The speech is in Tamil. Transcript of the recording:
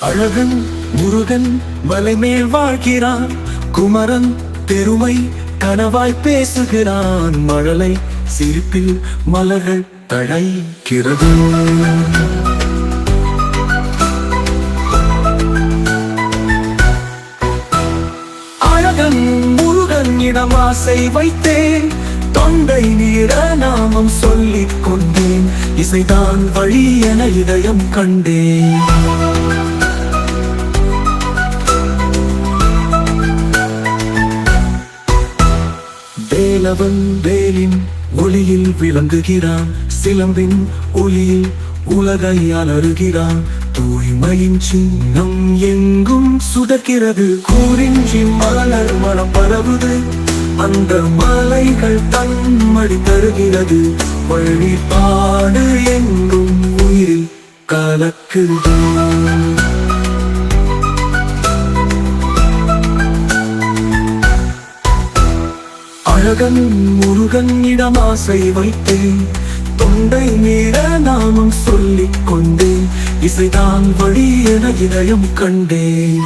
அழகன் முருகன் மலைமேல் வாழ்கிறான், குமரன் பெருமை கனவாய் பேசுகிறான், மழலை சிரிப்பில் மலர்கள் தழைக்கிறது. அழகன் முருகன் இடம் ஆசை வைத்தேன், தொண்டை நீர நாமம் சொல்லிக் கொண்டேன், இசைதான் வழி என இதயம் கண்டேன். வேலவன் வேலின் ஒளியில் விளங்குகிறான், சிலம்பின் ஒளியில் உலகை அலறுகிறான், தூய்மையின் சின்னம் எங்கும் சுடக்கிறது, கூறின்றி மலர் மனம் பரவுது, அந்த மலைகள் தன்மடி தருகிறது, வழிபாடு எங்கும் உயிரில் கலக்குது. அழகன் முருகன் இடம் ஆசை வைத்தேன், தொண்டை மீற நாமம் சொல்லிக் கொண்டேன், இசைதான் வழி என இதயம் கண்டேன்.